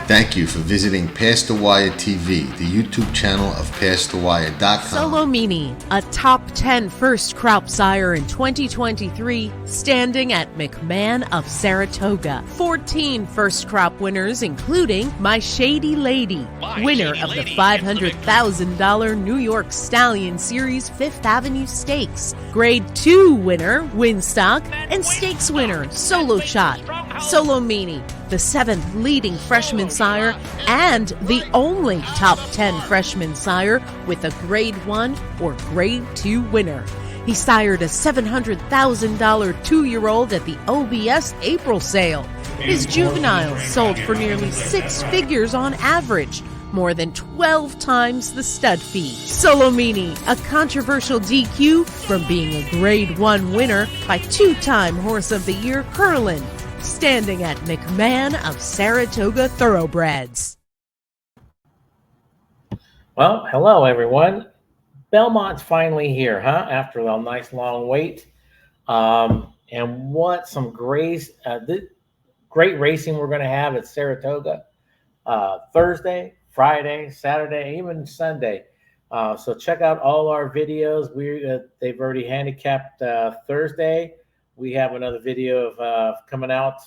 Thank you for visiting Past the Wire TV, the YouTube channel of PastTheWire.com. Solomini, a top 10 first crop sire in 2023, standing at McMahon of Saratoga. 14 first crop winners, including My Shady Lady, winner of the $500,000 New York Stallion Series 5th Avenue Stakes, Grade 2 winner, Winstock, and Stakes winner, Solo Shot. Solomini, the 7th leading freshman sire and the only top 10 freshman sire with a Grade 1 or Grade 2 winner. He sired a $700,000 two-year-old at the OBS April sale. His juveniles sold for nearly 6 figures on average, more than 12 times the stud fee. Solomini, a controversial DQ from being a Grade 1 winner by 2-time Horse of the Year Curlin, standing at McMahon of Saratoga Thoroughbreds. Well, hello everyone. Belmont's finally here, huh? After a nice long wait. And what some great racing we're going to have at Saratoga Thursday, Friday, Saturday, even Sunday. So check out all our videos. They've already handicapped Thursday. We have another video of coming out,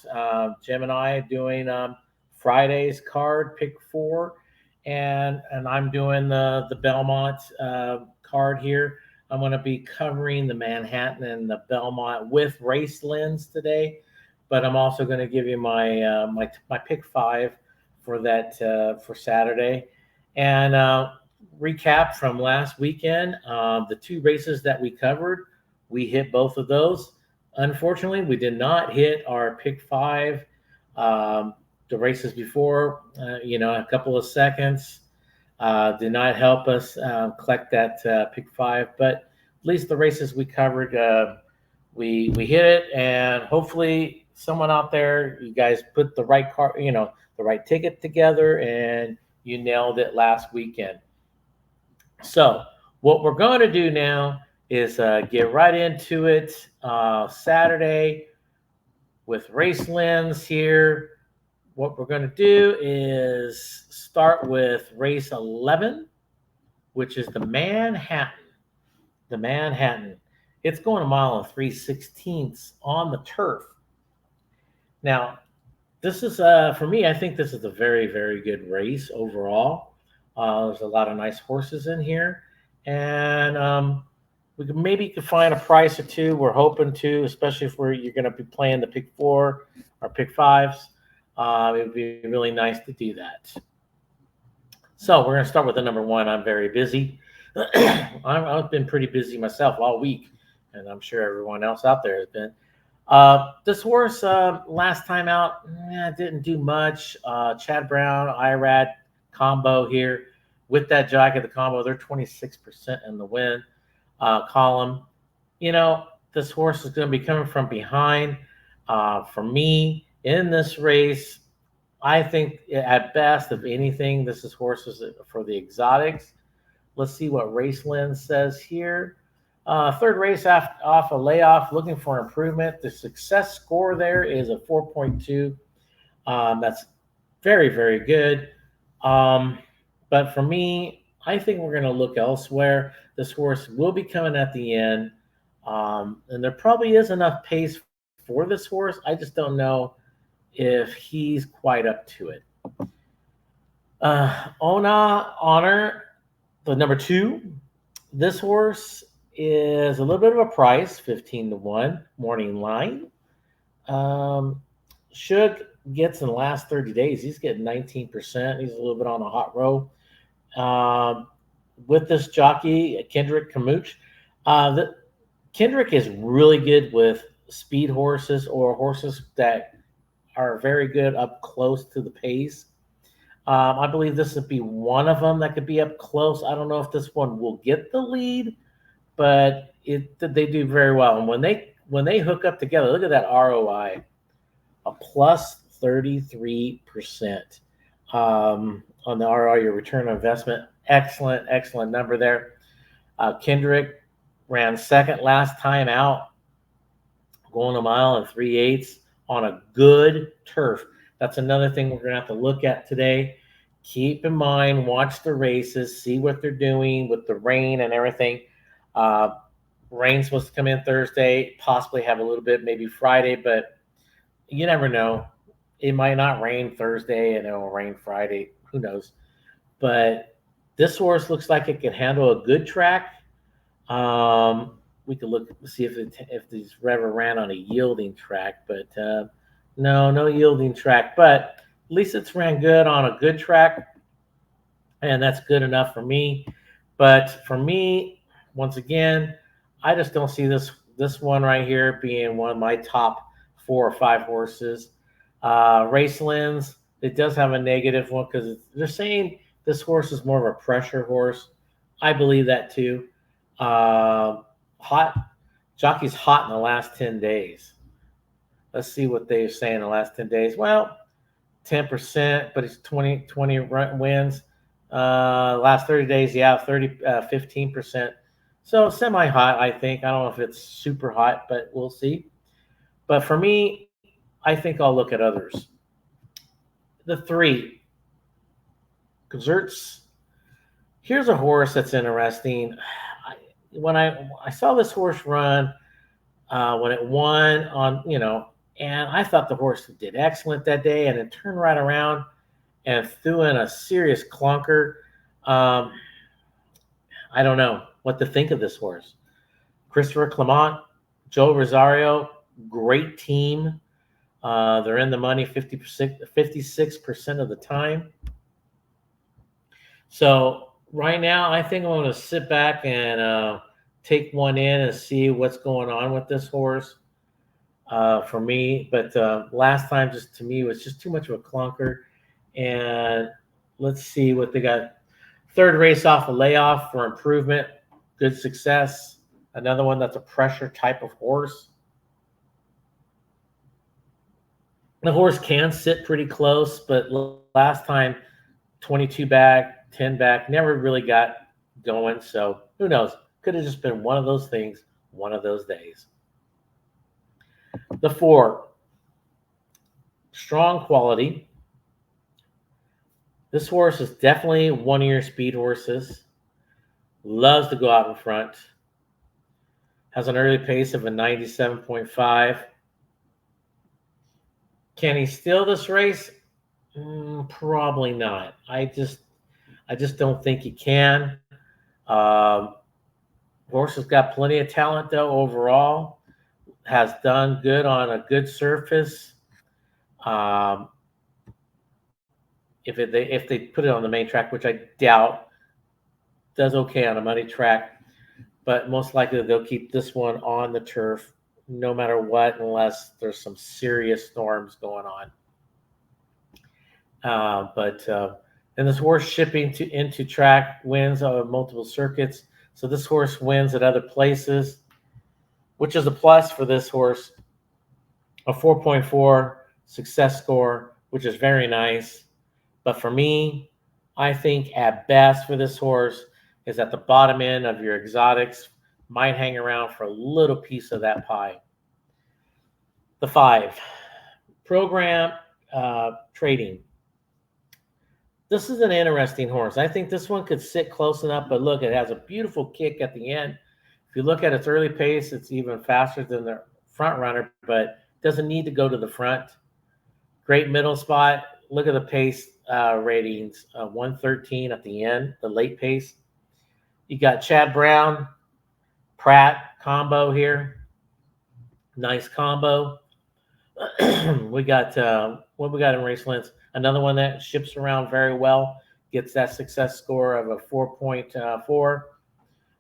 Jim and I doing Friday's card, pick 4, and I'm doing the Belmont card here. I'm going to be covering the Manhattan and the Belmont with race lens today, but I'm also going to give you my my pick 5 for that for Saturday, and recap from last weekend. The 2 races that we covered, we hit both of those. Unfortunately, we did not hit our pick 5. The races before, a couple of seconds did not help us collect that pick 5. But at least the races we covered, we hit it, and hopefully someone out there, you guys put the right car, the right ticket together, and you nailed it last weekend. So what we're going to do now is get right into it. Saturday with race lens here. What we're going to do is start with race 11, which is the Manhattan. The Manhattan. It's going 1 mile and 3/16 on the turf. Now, this is, for me, I think this is a very, very good race overall. There's a lot of nice horses in here. And we could find a price or 2. We're hoping to, especially if you're going to be playing the pick 4 or pick 5s. It would be really nice to do that. So we're going to start with the number 1. I'm very busy. I've been pretty busy myself all week, and I'm sure everyone else out there has been. This horse, last time out, didn't do much. Chad Brown, Irad combo here. With that jockey, the combo, they're 26% in the win column. This horse is going to be coming from behind. For me, in this race, I think at best, if anything, this is horses for the exotics. Let's see what Race Lens says here. 3rd race off a layoff, looking for improvement. The success score there is a 4.2. That's very, very good. But for me, I think we're going to look elsewhere. This horse will be coming at the end. And there probably is enough pace for this horse. I just don't know if he's quite up to it. Honor, the number 2. This horse is a little bit of a price, 15-1, morning line. Shug gets in the last 30 days. He's getting 19%. He's a little bit on a hot row. With this jockey, Kendrick Kamuch, Kendrick is really good with speed horses or horses that are very good up close to the pace. I believe this would be one of them that could be up close. I don't know if this one will get the lead, but they do very well. And when they hook up together, look at that ROI, a plus 33% on the ROI, your return on investment. Excellent number there. Kendrick ran 2nd last time out, going 1 mile and 3/8 on a good turf. That's another thing we're going to have to look at today. Keep in mind, watch the races, see what they're doing with the rain and everything. Rain's supposed to come in Thursday, possibly have a little bit maybe Friday, but you never know. It might not rain Thursday and it'll rain Friday. Who knows? But this horse looks like it can handle a good track. We could look see if these ever ran on a yielding track, but no yielding track. But at least it's ran good on a good track, and that's good enough for me. But for me, once again, I just don't see this one right here being one of my top 4 or 5 horses. Racelands, it does have a negative one because they're saying this horse is more of a pressure horse. I believe that too. Jockey's hot in the last 10 days. Let's see what they're saying in the last 10 days. Well, 10%, but it's 20 wins. Last 30 days, yeah, 15%. So semi-hot, I think. I don't know if it's super hot, but we'll see. But for me, I think I'll look at others. The 3, Gazerts. Here's a horse that's interesting. When I saw this horse run, when it won on, and I thought the horse did excellent that day, and it turned right around and threw in a serious clunker. I don't know what to think of this horse. Christopher Clement, Joe Rosario, great team. They're in the money 56% of the time. So right now, I think I'm going to sit back and take one in and see what's going on with this horse for me. But last time, just to me, was just too much of a clunker. And let's see what they got. 3rd race off a layoff for improvement. Good success. Another one that's a pressure type of horse. The horse can sit pretty close, but last time, 22 back, 10 back, never really got going. So who knows? Could have just been one of those things, one of those days. The 4, Strong Quality. This horse is definitely one of your speed horses. Loves to go out in front. Has an early pace of a 97.5. Can he steal this race? Probably not. I just don't think he can. Horse has got plenty of talent though overall. Has done good on a good surface. If they put it on the main track, which I doubt, does okay on a muddy track, but most likely they'll keep this one on the turf no matter what, unless there's some serious storms going on. And this horse shipping into track wins on multiple circuits. So this horse wins at other places, which is a plus for this horse. A 4.4 success score, which is very nice. But for me, I think at best for this horse is at the bottom end of your exotics. Might hang around for a little piece of that pie. The 5, Program Trading. This is an interesting horse. I think this one could sit close enough, but look, it has a beautiful kick at the end. If you look at its early pace, it's even faster than the front runner, but doesn't need to go to the front. Great middle spot. Look at the pace ratings, 113 at the end, the late pace. You got Chad Brown, Pratt combo here. Nice combo. We got what we got in Racelands. Another one that ships around very well, gets that success score of a 4.4.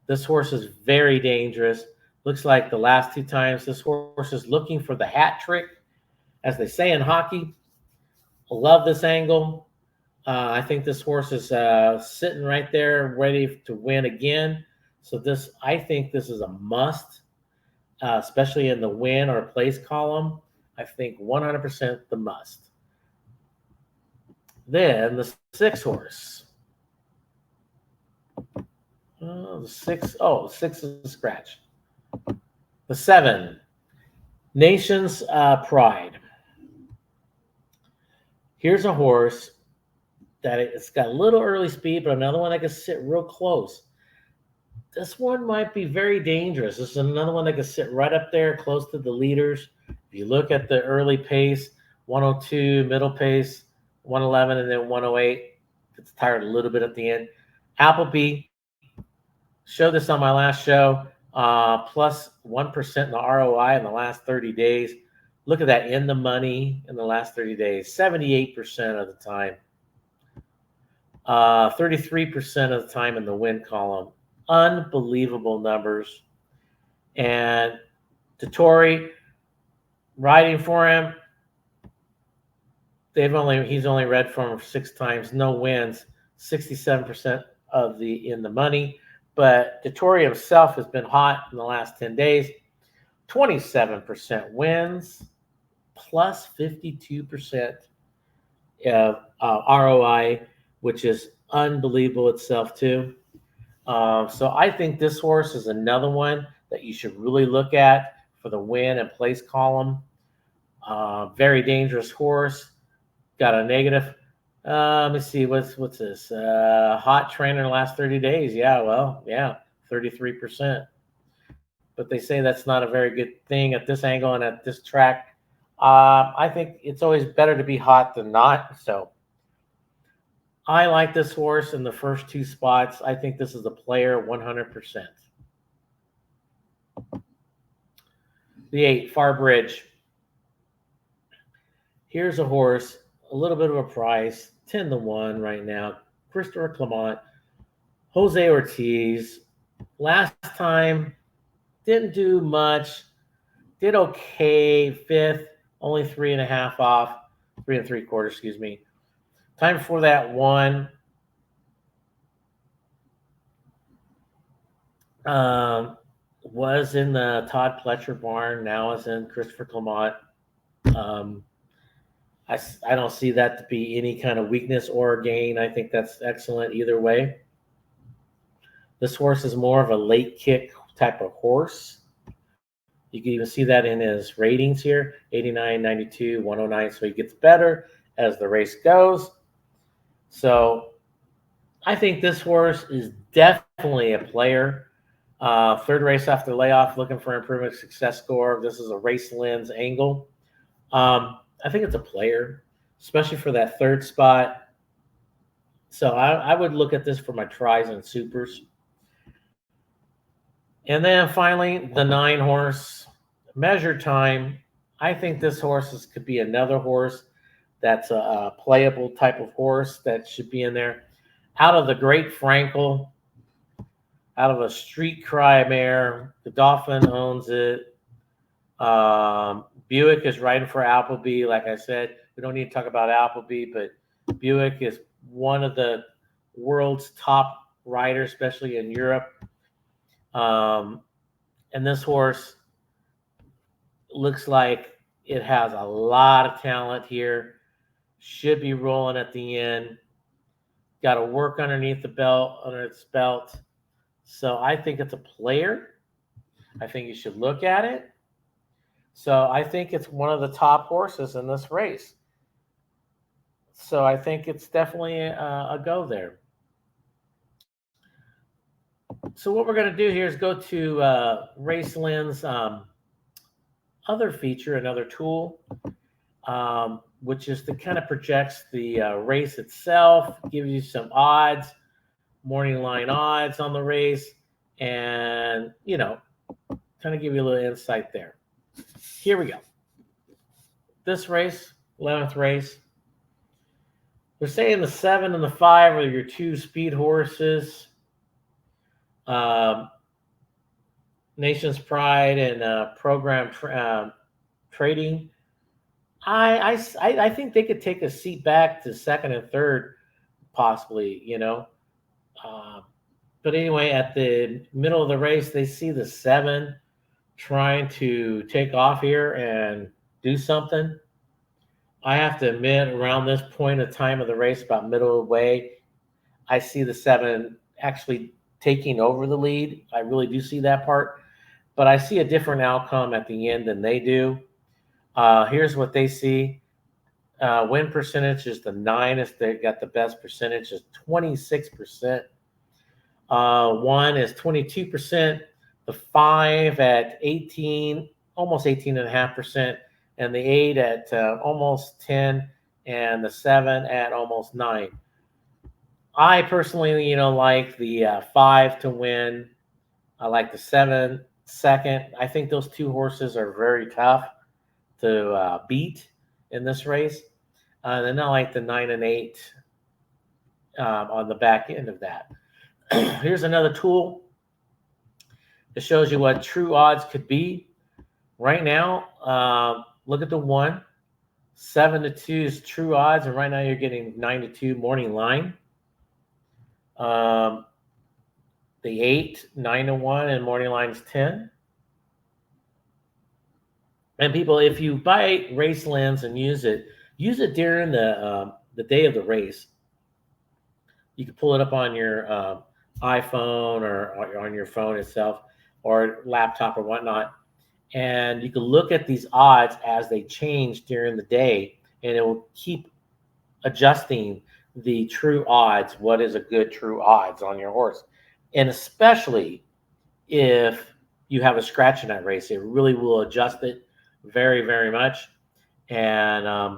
This horse is very dangerous. Looks like the last 2 times this horse is looking for the hat trick, as they say in hockey. Love this angle. I think this horse is sitting right there ready to win again. So I think this is a must, especially in the win or place column. I think 100% the must. Then the 6 horse. The 6 is a scratch. The 7, Nation's Pride. Here's a horse that it's got a little early speed, but another one that can sit real close. This one might be very dangerous. This is another one that can sit right up there close to the leaders. If you look at the early pace, 102, middle pace, 111, and then 108. It's tired a little bit at the end. Appleby, showed this on my last show, plus 1% in the ROI in the last 30 days. Look at that in the money in the last 30 days, 78% of the time. 33% of the time in the win column. Unbelievable numbers. And Dettori, riding for him, he's only read for him 6 times, no wins, 67% of the in the money. But Dettori himself has been hot in the last 10 days. 27% wins, plus 52% of ROI, which is unbelievable itself too. So I think this horse is another one that you should really look at for the win and place column. Very dangerous horse. Got a negative. Let me see. What's this? Hot trainer in the last 30 days. Yeah, well, yeah, 33%. But they say that's not a very good thing at this angle and at this track. I think it's always better to be hot than not. So I like this horse in the first 2 spots. I think this is a player 100%. The 8, Far Bridge. Here's a horse, a little bit of a price, 10-1 right now. Christopher Clement, Jose Ortiz. Last time, didn't do much. Did okay, 5th, only 3.5 off, 3 3/4, excuse me. Time before that, 1. Was in the Todd Pletcher barn, now is in Christopher Clement. I don't see that to be any kind of weakness or gain. I think that's excellent either way. This horse is more of a late kick type of horse. You can even see that in his ratings here, 89, 92, 109. So he gets better as the race goes. So I think this horse is definitely a player. 3rd race after layoff, looking for improvement success score. This is a race lens angle. I think it's a player, especially for that 3rd spot. So I would look at this for my tries and supers. And then finally, the 9 horse, Measure Time. I think this horse could be another horse that's a playable type of horse that should be in there. Out of the Great Frankel, out of a Street Cry mare, the Dauphin owns it. Buick is riding for Appleby. Like I said, we don't need to talk about Appleby, but Buick is one of the world's top riders, especially in Europe. And this horse looks like it has a lot of talent here. Should be rolling at the end. Got to work underneath the belt, under its belt. So I think it's a player. I think you should look at it. So I think it's one of the top horses in this race. So I think it's definitely a go there. So what we're going to do here is go to Race Lens other feature, another tool, which is to kind of projects the race itself, gives you some odds, morning line odds on the race, and, you know, kind of give you a little insight there. Here we go. This race, 11th race, they're saying the 7 and the 5 are your 2 speed horses. Nation's Pride and Program Trading. I think they could take a seat back to 2nd and 3rd, possibly, you know. But anyway, at the middle of the race, they see the 7 trying to take off here and do something. I have to admit, around this point of time of the race, about middle of the way, I see the 7 actually taking over the lead. I really do see that part. But I see a different outcome at the end than they do. Here's what they see. Win percentage is the 9. They got the best percentage is 26%. 1 is 22%. The 5 at 18, almost 18.5%, and the 8 at almost 10, and the 7 at almost 9. I personally, like the 5 to win. I like the 7 second. I think those two horses are very tough to beat in this race. Then I like the 9 and 8 on the back end of that. Here's another tool that shows you what true odds could be. Right now, look at the 1. 7 to 2 is true odds, and right now you're getting 9 to 2 morning line. The 8, 9 to 1, and morning line's 10. And people, if you buy Race Lens and use it during the day of the race. You can pull it up on your iPhone or on your phone itself or laptop or whatnot. And you can look at these odds as they change during the day, and it will keep adjusting the true odds. What is a good true odds on your horse? And especially if you have a scratch in that race, it really will adjust it very, very much. And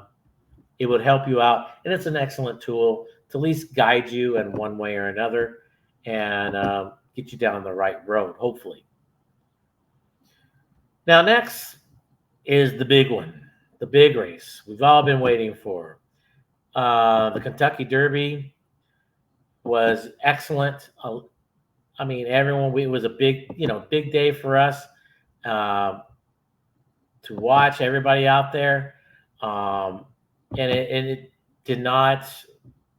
it would help you out. And it's an excellent tool to at least guide you in one way or another and get you down the right road, hopefully. Now, next is the big one, the big race we've all been waiting for. The Kentucky Derby was excellent. I mean, it was a big day for us to watch everybody out there. And it did not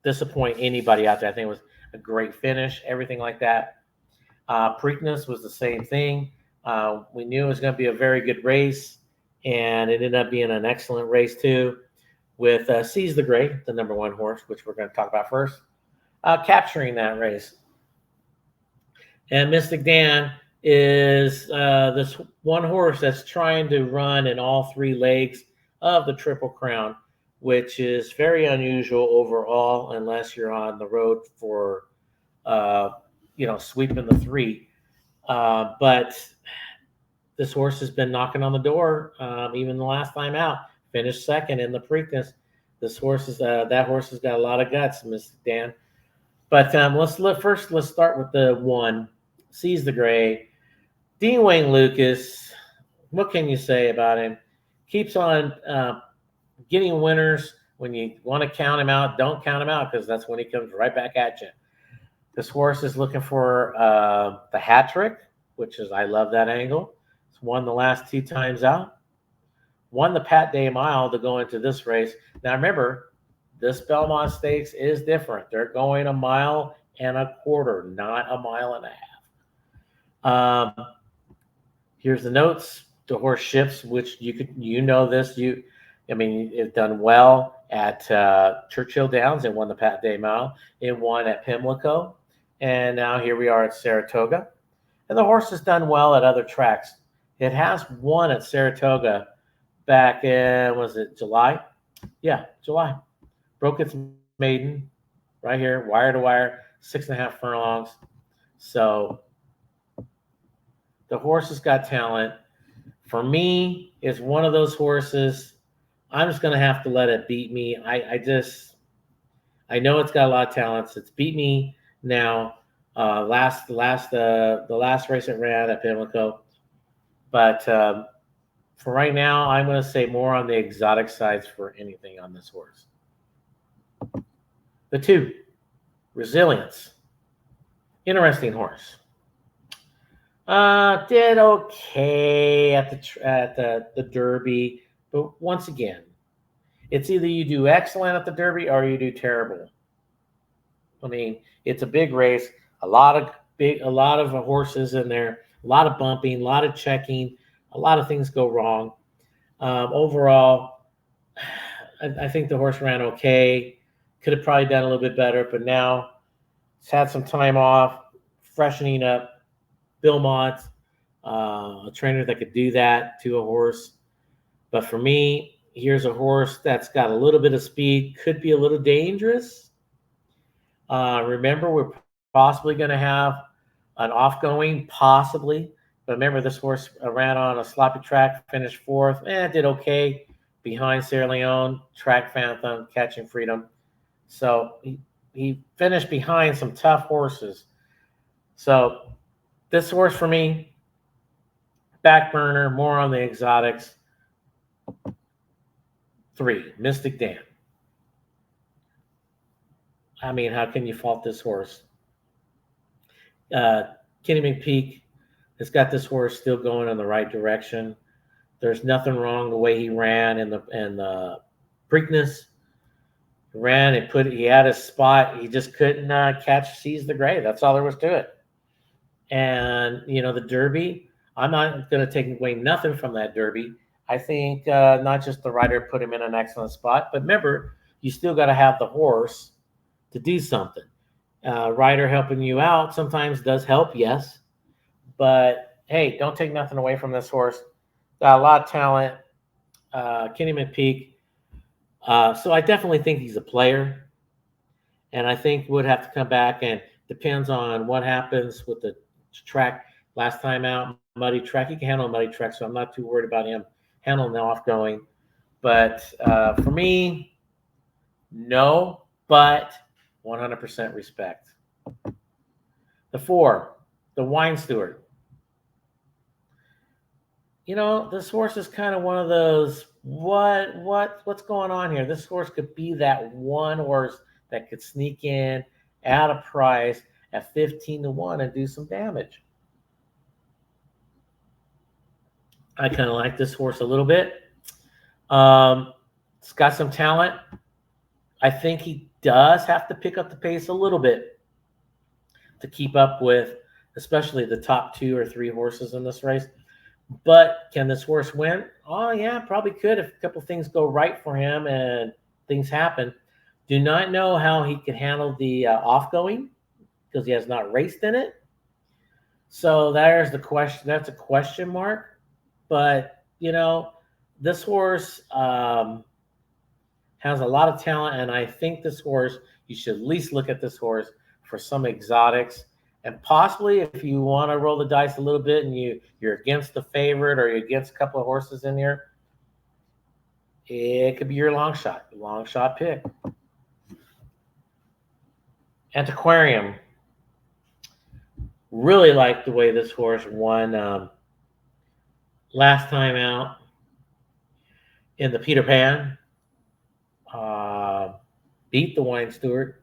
disappoint anybody out there. I think it was a great finish, everything like that. Preakness was the same thing. We knew it was going to be a very good race, and it ended up being an excellent race too, with Seize the Gray, the number 1 horse, which we're going to talk about first, capturing that race. And Mystik Dan is this one horse that's trying to run in all 3 legs of the Triple Crown, which is very unusual overall, unless you're on the road for, sweeping the 3. But this horse has been knocking on the door, even the last time out. Finished second in the Preakness. That horse has got a lot of guts, Mystik Dan. But let's start with the 1, Seize the Gray. Dean Wayne Lucas. What can you say about him? Keeps on getting winners. When you want to count him out, don't count him out, because that's when he comes right back at you. This horse is looking for the hat trick, which is, I love that angle. It's won the last 2 times out. Won the Pat Day Mile to go into this race. Now remember, this Belmont Stakes is different. They're going 1.25 miles, not 1.5 miles. Here's the notes. The horse shifts, which this. It's done well at Churchill Downs. It won the Pat Day Mile. It won at Pimlico. And now here we are at Saratoga. And the horse has done well at other tracks. It has won at Saratoga back in, was it July? Yeah, July. Broke its maiden right here, wire to wire, 6.5 furlongs. So the horse has got talent. For me, it's one of those horses. I'm just going to have to let it beat me. I know it's got a lot of talents. It's beat me now. The last race it ran at Pimlico. But for right now, I'm going to say more on the exotic sides for anything on this horse. The 2, Resilience. Interesting horse. Did okay at the Derby, but once again, it's either you do excellent at the Derby or you do terrible. I mean, it's a big race, a lot of horses in there, a lot of bumping, a lot of checking, a lot of things go wrong. Overall, I think the horse ran okay. Could have probably done a little bit better, but now it's had some time off, freshening up. Belmont, a trainer that could do that to a horse. But for me, Here's a horse that's got a little bit of speed, could be a little dangerous. Remember, we're possibly going to have an off-going, possibly. But remember, this horse ran on a sloppy track, finished fourth, did okay behind Sierra Leone, Track Phantom, Catching Freedom. So he finished behind some tough horses. So this horse for me, back burner, more on the exotics. 3, Mystik Dan. I mean, how can you fault this horse? Kenny McPeak has got this horse still going in the right direction. There's nothing wrong the way he ran in the Preakness. He ran and he had his spot. He just couldn't seize the gray. That's all there was to it. And the Derby, I'm not going to take away nothing from that Derby. I think not just the rider put him in an excellent spot, but remember, you still got to have the horse to do something. Rider helping you out sometimes does help, yes. But, hey, don't take nothing away from this horse. Got a lot of talent. Kenny McPeak. So I definitely think he's a player. And I think would have to come back, and depends on what happens with the track last time out, muddy track. He can handle a muddy track, so I'm not too worried about him handling the off-going. But for me, no, but 100% respect. The 4, the Wine Steward. This horse is kind of one of those, what's going on here? This horse could be that one horse that could sneak in at a price at 15-1 and do some damage. I kind of like this horse a little bit. It's got some talent. I think he does have to pick up the pace a little bit to keep up with, especially the top 2 or 3 horses in this race. But can this horse win? Oh, yeah, probably could if a couple things go right for him and things happen. Do not know how he can handle the off-going because he has not raced in it. So there's the question. That's a question mark. But, this horse has a lot of talent, and I think this horse, you should at least look at this horse for some exotics. And possibly if you want to roll the dice a little bit and you're against the favorite or you're against a couple of horses in here, it could be your long shot pick. Antiquarium. Really like the way this horse won last time out in the Peter Pan. Beat the Wine Steward.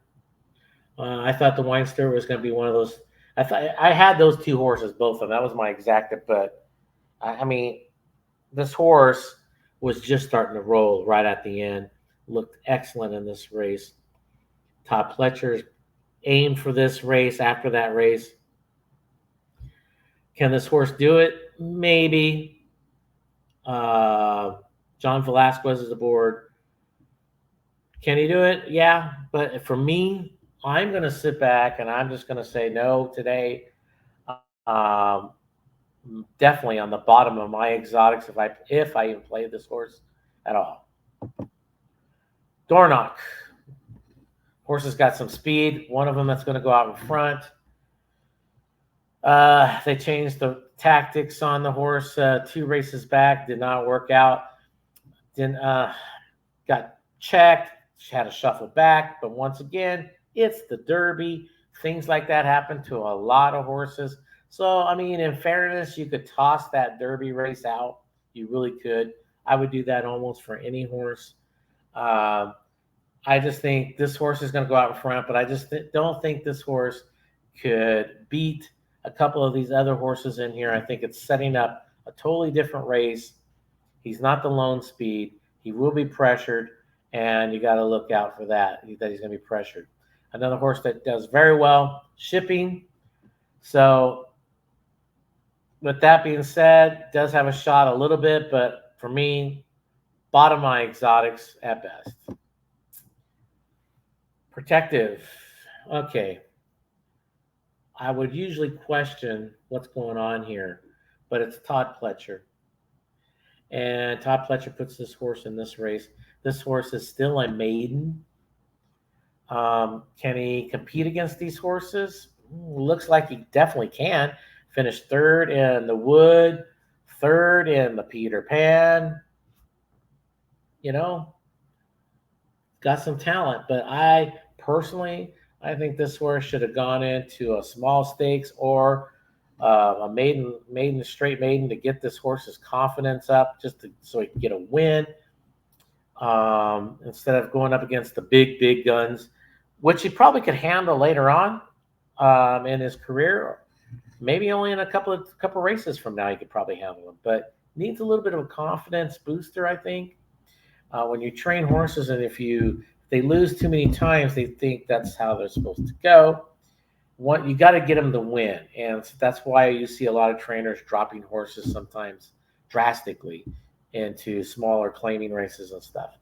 I thought the Wine Steward was going to be one of those. I had those 2 horses, both of them. That was my exacta. But I mean, this horse was just starting to roll right at the end. Looked excellent in this race. Todd Pletcher's aimed for this race after that race. Can this horse do it? Maybe. John Velasquez is aboard. Can he do it? Yeah. But for me, I'm going to sit back and I'm just going to say no today. Definitely on the bottom of my exotics if I even play this horse at all. Dornoch. Horse has got some speed. One of them that's going to go out in front. They changed the tactics on the horse 2 races back. Did not work out. Got checked. She had to shuffle back. But once again, it's the Derby. Things like that happen to a lot of horses. So, I mean, in fairness, you could toss that Derby race out. You really could. I would do that almost for any horse. I just think this horse is going to go out in front, but I just don't think this horse could beat a couple of these other horses in here. I think it's setting up a totally different race. He's not the lone speed. He will be pressured, and you got to look out for that he's going to be pressured. Another horse that does very well, Shipping. So with that being said, does have a shot a little bit, but for me, bottom of my exotics at best. Predictive. Okay. I would usually question what's going on here, but it's Todd Pletcher. And Todd Pletcher puts this horse in this race. This horse is still a maiden. Can he compete against these horses? Looks like he definitely can. Finished third in the Wood, third in the Peter Pan. You know, got some talent. But I personally, I think this horse should have gone into a small stakes or a straight maiden to get this horse's confidence up, so he can get a win. Instead of going up against the big guns, which he probably could handle later on in his career. Maybe only in a couple races from now he could probably handle them, but needs a little bit of a confidence booster, I think. When you train horses, and if they lose too many times, they think that's how they're supposed to go. You got to get them to win, and so that's why you see a lot of trainers dropping horses sometimes drastically into smaller claiming races and stuff.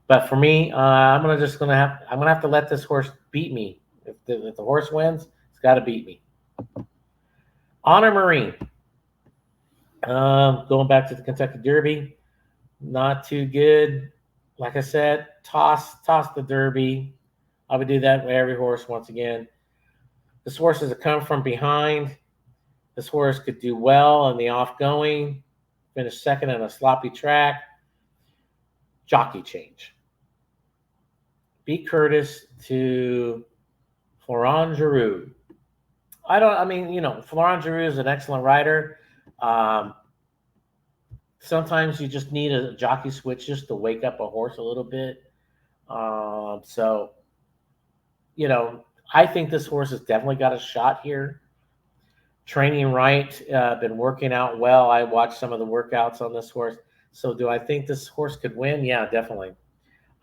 But for me, I'm gonna have to let this horse beat me. If the horse wins, it's got to beat me. Honor Marine. Going back to the Kentucky Derby, not too good. Like I said, toss the Derby. I would do that with every horse once again. This horse has come from behind. This horse could do well in the off-going, finish second in a sloppy track. Jockey change. Beat Curtis to Florent Giroux. Florent Giroux is an excellent rider. Sometimes you just need a jockey switch just to wake up a horse a little bit. I think this horse has definitely got a shot here. Training right, been working out well. I watched some of the workouts on this horse. So do I think this horse could win? Yeah, definitely.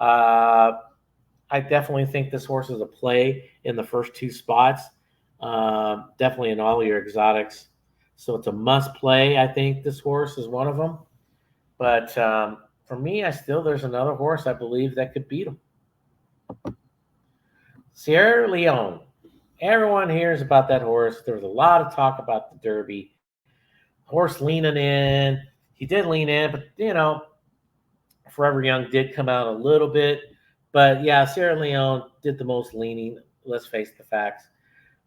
I definitely think this horse is a play in the first two spots. Definitely in all your exotics. So it's a must play. I think this horse is one of them. But for me, there's another horse I believe that could beat him. Sierra Leone. Everyone hears about that horse. There was a lot of talk about the Derby. Horse leaning in. He did lean in, but, Forever Young did come out a little bit. But, yeah, Sierra Leone did the most leaning. Let's face the facts.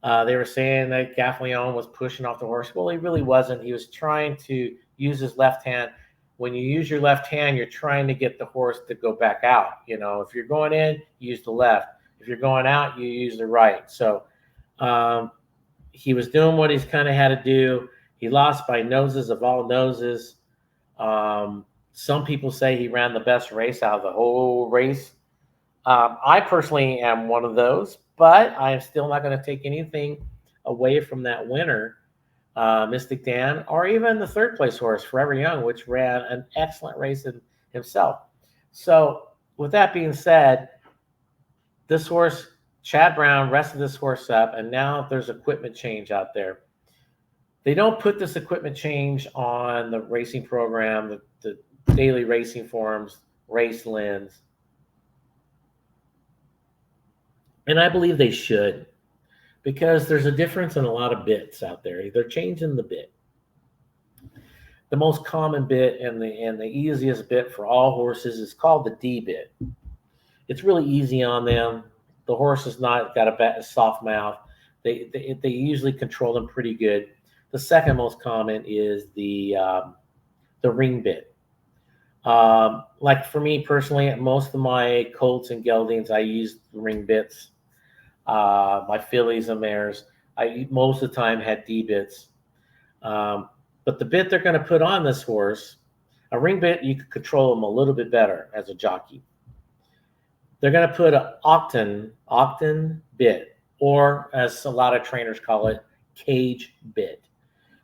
They were saying that Gaffalion was pushing off the horse. Well, he really wasn't. He was trying to use his left hand. When you use your left hand, you're trying to get the horse to go back out. If you're going in, you use the left. If you're going out, you use the right. So he was doing what he's kind of had to do. He lost by noses of all noses. Some people say he ran the best race out of the whole race. I personally am one of those, but I am still not going to take anything away from that winner, Mystik Dan, or even the third place horse, Forever Young, which ran an excellent race in himself. So with that being said, this horse, Chad Brown, rested this horse up, and now there's equipment change out there. They don't put this equipment change on the racing program, the daily racing forms, race lens. And I believe they should, because there's a difference in a lot of bits out there. They're changing the bit. The most common bit and the easiest bit for all horses is called the D bit. It's really easy on them. The horse has not got a soft mouth. They usually control them pretty good. The second most common is the ring bit. Like for me personally, most of my colts and geldings, I use ring bits. My fillies and mares, most of the time had D bits. But the bit they're going to put on this horse, a ring bit, you can control them a little bit better as a jockey. They're going to put an octane bit, or as a lot of trainers call it, cage bit.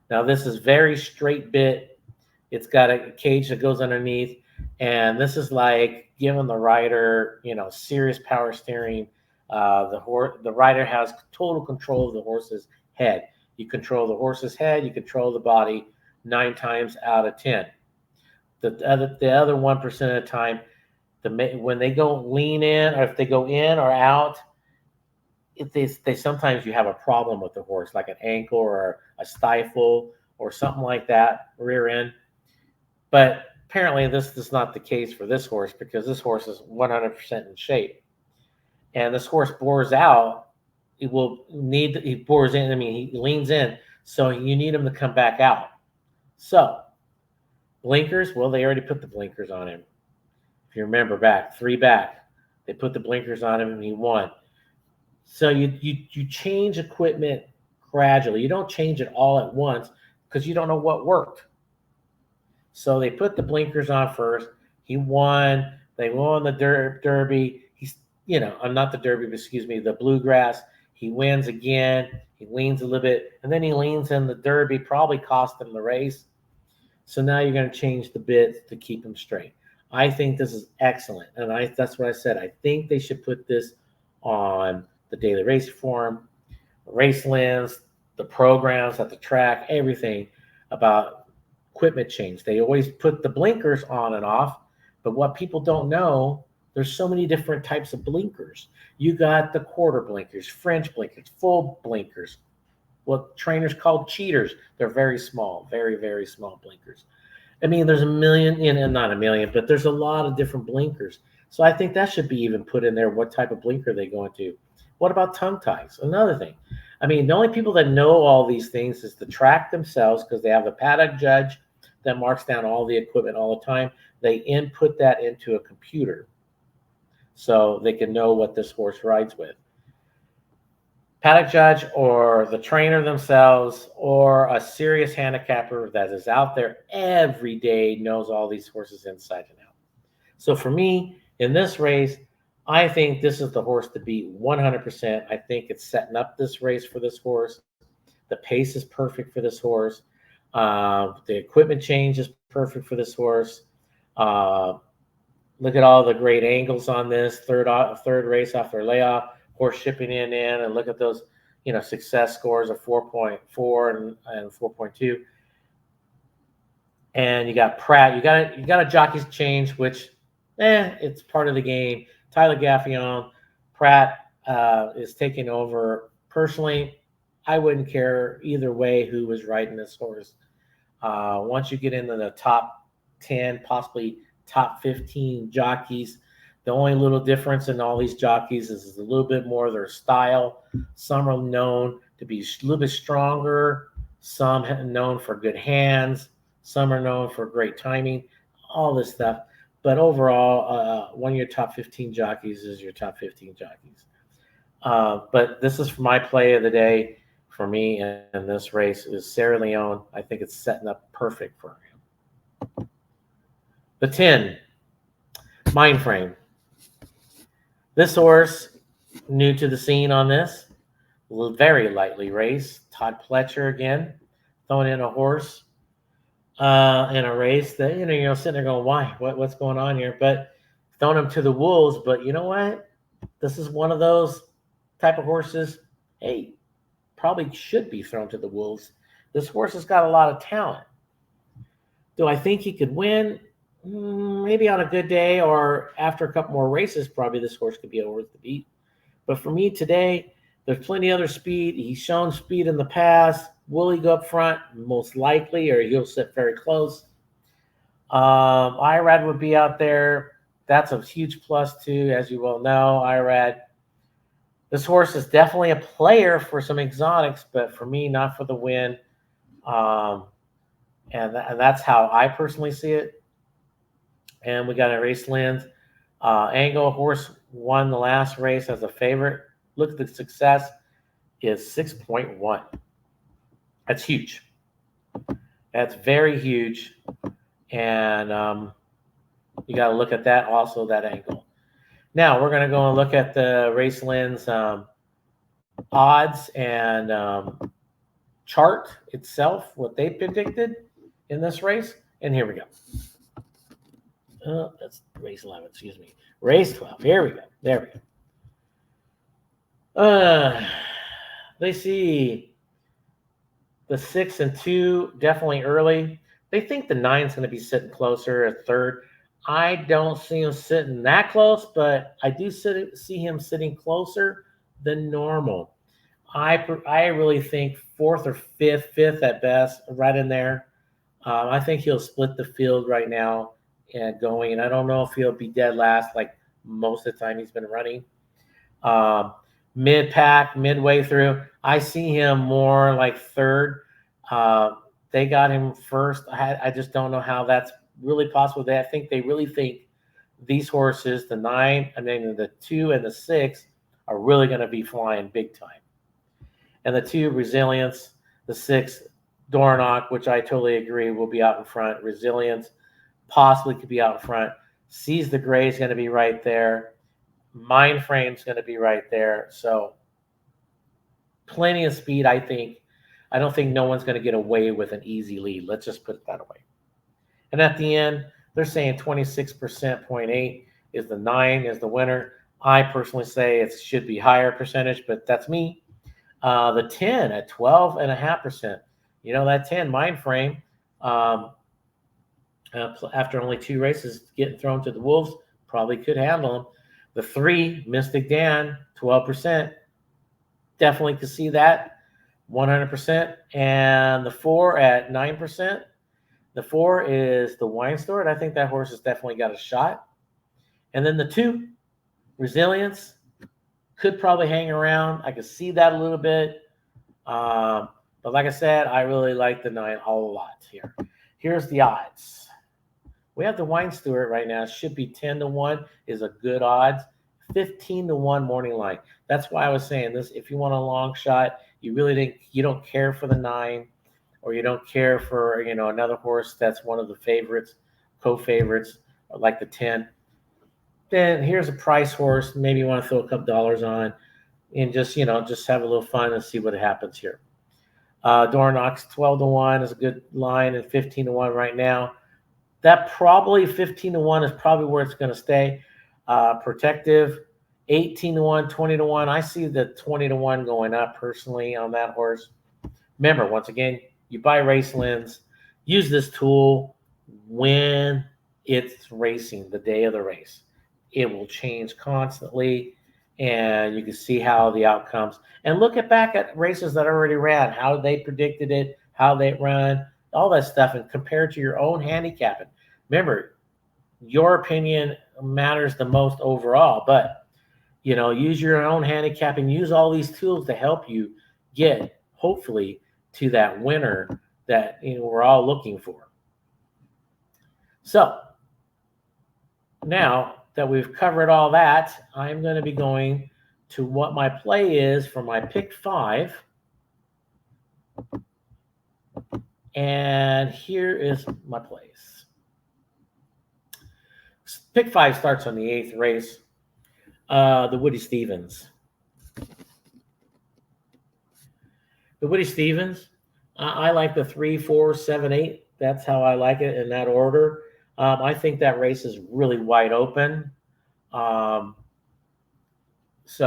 Now this is very straight bit. It's got a cage that goes underneath, and this is like giving the rider, serious power steering. The rider has total control of the horse's head. You control the horse's head, you control the body 9 times out of 10. The other 1% of the time, when they go lean in, or if they go in or out, they sometimes you have a problem with the horse, like an ankle or a stifle or something like that, rear end. But apparently this is not the case for this horse, because this horse is 100% in shape. And this horse bores out. He bores in, he leans in. So you need him to come back out. So blinkers, well, they already put the blinkers on him. If you remember back, 3 back, they put the blinkers on him and he won. So you change equipment gradually. You don't change it all at once because you don't know what worked. So they put the blinkers on first. He won. They won the Derby. He's, not the Derby, but excuse me, the Bluegrass. He wins again. He leans a little bit, and then he leans in the Derby. Probably cost him the race. So now you're going to change the bits to keep him straight. I think this is excellent, and that's what I said. I think they should put this on the daily race form, race lens, the programs at the track, everything about equipment change. They always put the blinkers on and off, but what people don't know, there's so many different types of blinkers. You got the quarter blinkers, French blinkers, full blinkers, what trainers call cheaters. They're very small, very, very small blinkers. I mean, there's a million, and not a million, but there's a lot of different blinkers. So I think that should be even put in there, what type of blinker they go into. What about tongue ties? Another thing. I mean, the only people that know all these things is the track themselves, because they have a paddock judge that marks down all the equipment all the time. They input that into a computer so they can know what this horse rides with. Paddock judge or the trainer themselves or a serious handicapper that is out there every day knows all these horses inside and out. So for me, in this race, I think this is the horse to beat 100%. I think it's setting up this race for this horse. The pace is perfect for this horse. The equipment change is perfect for this horse. Look at all the great angles on this third race after layoff. Horse shipping in, and look at those, success scores of 4.4 and 4.2. And you got Pratt. You got a jockey's change, which, it's part of the game. Tyler Gaffion, Pratt is taking over. Personally, I wouldn't care either way who was riding this horse. Once you get into the top 10, possibly top 15 jockeys, the only little difference in all these jockeys is a little bit more of their style. Some are known to be a little bit stronger. Some are known for good hands. Some are known for great timing, all this stuff. But overall, one of your top 15 jockeys is your top 15 jockeys. But this is my play of the day for me in this race is Sierra Leone. I think it's setting up perfect for him. The 10, Mind Frame. This horse, new to the scene on this, very lightly raced. Todd Pletcher again, throwing in a horse in a race that, you're sitting there going, why? What's going on here? But throwing him to the wolves. But you know what? This is one of those type of horses, hey, probably should be thrown to the wolves. This horse has got a lot of talent. Do I think he could win? Maybe on a good day or after a couple more races, probably this horse could be over the beat. But for me today, there's plenty of other speed. He's shown speed in the past. Will he go up front? Most likely, or he'll sit very close. Irad would be out there. That's a huge plus too, as you well know. Irad. This horse is definitely a player for some exotics, but for me, not for the win. And that's how I personally see it. And we got a race lens. Angle horse won the last race as a favorite. Look at the success is 6.1. That's huge. That's very huge. And you got to look at that also, that angle. Now we're going to go and look at the race lens odds and chart itself, what they predicted in this race. And here we go. That's race 11, excuse me. Race 12. Here we go. There we go. They see the 6 and 2 definitely early. They think the 9's going to be sitting closer at third. I don't see him sitting that close, but I do see him sitting closer than normal. I really think fourth or fifth at best, right in there. I think he'll split the field right now and going. And I don't know if he'll be dead last like most of the time he's been running. Mid-pack, midway through, I see him more like third. They got him first. I just don't know how that's really possible. I think they really think these horses, the 9, and then the 2 and the 6, are really going to be flying big time. And the 2, Resilience, the 6, Dornock, which I totally agree will be out in front. Resilience possibly could be out in front. Sees the Gray is going to be right there. Mind Frame's going to be right there. So plenty of speed, I think. I don't think no one's going to get away with an easy lead. Let's just put it that way. And at the end, they're saying 26%, 0.8 is the 9 is the winner. I personally say it should be higher percentage, but that's me. The 10 at 12.5%. You know, that 10 Mind Frame, after only 2 races getting thrown to the Wolves, probably could handle them. The 3, Mystik Dan, 12%. Definitely could see that, 100%. And the 4 at 9%. The 4 is the Wine Store, and I think that horse has definitely got a shot. And then the 2, Resilience, could probably hang around. I could see that a little bit. But like I said, I really like the 9 a lot here. Here's the odds. We have the Wine Stewart right now. Should be 10-1 is a good odds. 15-1 morning line. That's why I was saying this. If you want a long shot, you don't care for the 9, or you don't care for another horse that's one of the favorites, co-favorites, like the 10. Then here's a price horse. Maybe you want to throw a couple dollars on, and just have a little fun and see what happens here. Dornox 12-1 is a good line, and 15-1 right now. That probably 15-1 is probably where it's going to stay. Protective 18-1, 20-1. I see the 20-1 going up personally on that horse. Remember, once again, you buy race lens. Use this tool when it's racing, the day of the race. It will change constantly, and you can see how the outcomes. And look back at races that already ran, how they predicted it, how they run, all that stuff, and compare it to your own handicapping. Remember, your opinion matters the most overall, but use your own handicapping. Use all these tools to help you get, hopefully, to that winner that we're all looking for. So now that we've covered all that, I'm going to be going to what my play is for my pick 5. And here is my plays. Pick 5 starts on the 8th race. The Woody Stevens. The Woody Stevens, I like the 3, 4, 7, 8. That's how I like it in that order. I think that race is really wide open. So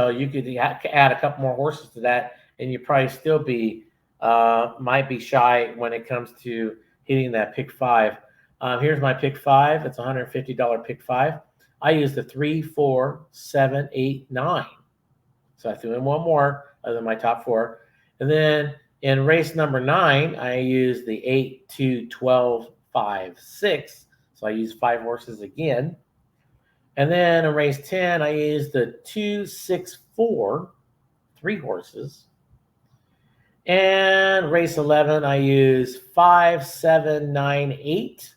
you could add a couple more horses to that, and you probably still might be shy when it comes to hitting that pick 5. Here's my pick 5. It's $150 pick 5. I used the 3, 4, 7, 8, 9. So I threw in one more other than my top 4. And then in race number 9, I used the 8, 2, 12, 5, 6. So I used 5 horses again. And then in race 10, I used the 2, 6, 4, 3 horses. And race 11, I used 5, 7, 9, 8,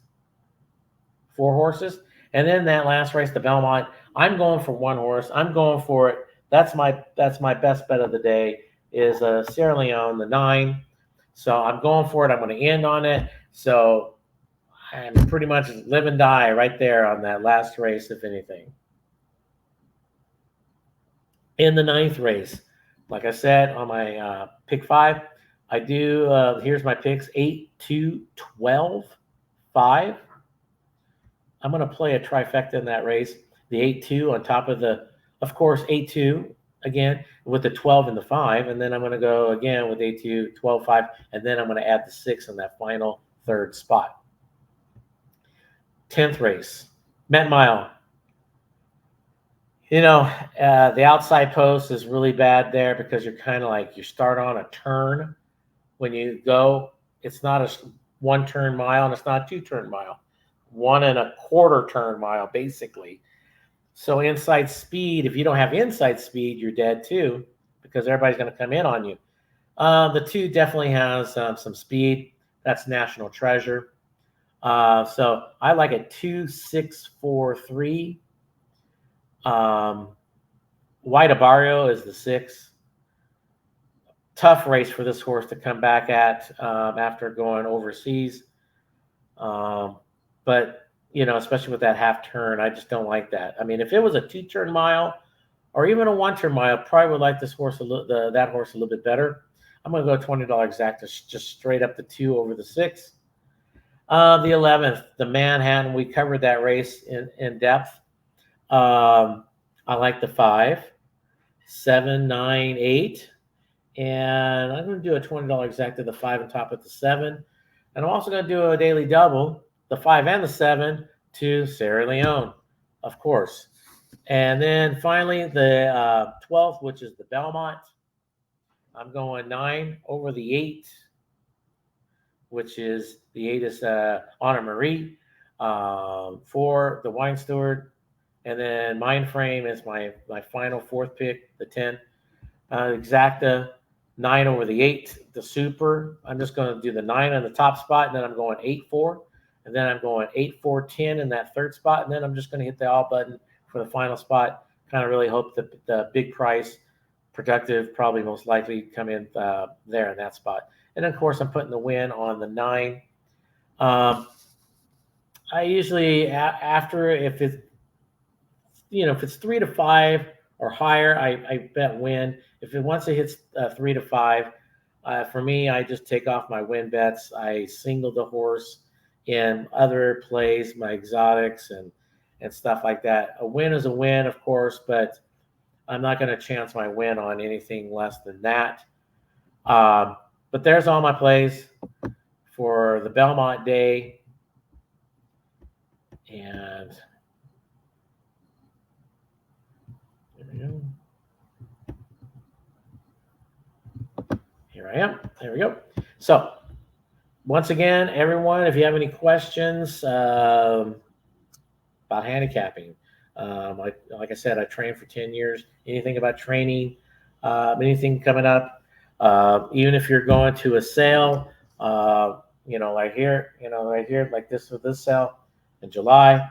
4 horses. And then that last race, the Belmont, I'm going for one horse. I'm going for it. That's my best bet of the day is Sierra Leone, the 9. So I'm going for it. I'm going to end on it. So I'm pretty much live and die right there on that last race, if anything. In the 9th race, like I said, on my pick 5, I do, here's my picks, 8, 2, 12, 5. I'm going to play a trifecta in that race. The 8-2 on top of of course, 8-2 again with the 12 and the 5. And then I'm going to go again with 8-2, 12, 5. And then I'm going to add the 6 in that final 3rd spot. 10th race, Met Mile. The outside post is really bad there because you're kind of like you start on a turn when you go. It's not 1 turn mile, and it's not a 2 turn mile. 1.25 turn mile, basically. So inside speed, if you don't have inside speed, you're dead too, because everybody's going to come in on you. The 2 definitely has some speed. That's National Treasure. So I like a 2-6-4-3. White Abarrio is the 6. Tough race for this horse to come back at after going overseas. But, you know, especially with that half turn, I just don't like that. I mean, if it was a 2 turn mile or even a 1 turn mile, probably would like this horse that horse a little bit better. I'm going to go $20 exact, just straight up the 2 over the 6. The 11th, the Manhattan. We covered that race in depth. I like the 5, 7, 9, 8. And I'm going to do a $20 exact to the 5 and top at the 7. And I'm also going to do a daily double, the 5 and the 7, to Sierra Leone, of course. And then finally, the 12th, which is the Belmont. I'm going 9 over the 8, which is the 8 is Honor Marie, 4, the Wine Steward. And then Mind Frame is my final 4th pick, the 10. Exacta, 9 over the 8, the Super. I'm just going to do the 9 on the top spot, and then I'm going 8-4. And then I'm going 8-4-10 in that 3rd spot. And then I'm just going to hit the all button for the final spot. Kind of really hope that the big price, Productive, probably most likely come in there in that spot. And then, of course, I'm putting the win on the 9. I usually, after, if it's 3 to 5 or higher, I bet win. If once it hits 3 to 5, for me, I just take off my win bets. I single the horse in other plays, my exotics and stuff like that. A win is a win, of course, but I'm not going to chance my win on anything less than that. But there's all my plays for the Belmont Day. And there we go. Here I am. There we go. So once again, everyone, if you have any questions about handicapping, like I said, I trained for 10 years. Anything about training, anything coming up, even if you're going to a sale, right here, like this with this sale in July,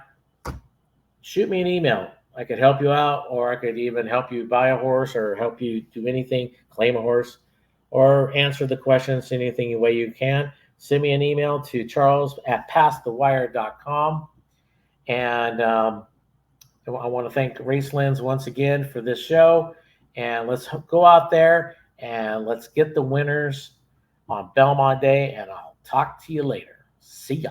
shoot me an email. I could help you out, or I could even help you buy a horse or help you do anything, claim a horse, or answer the questions anything way you can. Send me an email to charles@passthewire.com. And I want to thank Racelens once again for this show. And let's go out there and let's get the winners on Belmont Day. And I'll talk to you later. See ya.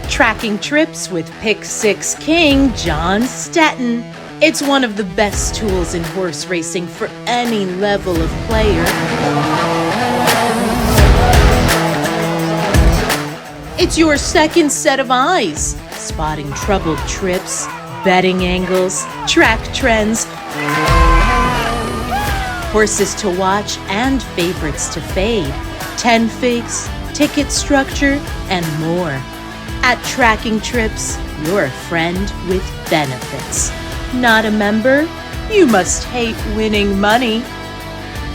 Tracking trips with Pick 6 King John Stetton. It's one of the best tools in horse racing for any level of player. It's your second set of eyes, spotting troubled trips, betting angles, track trends, horses to watch and favorites to fade, 10 figs, ticket structure, and more. At Tracking Trips, you're a friend with benefits. Not a member? You must hate winning money.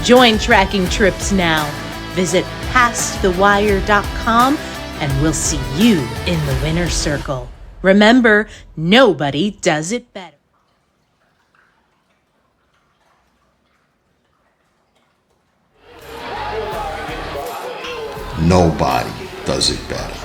Join Tracking Trips now. Visit PassTheWire.com and we'll see you in the winner's circle. Remember, nobody does it better. Nobody does it better.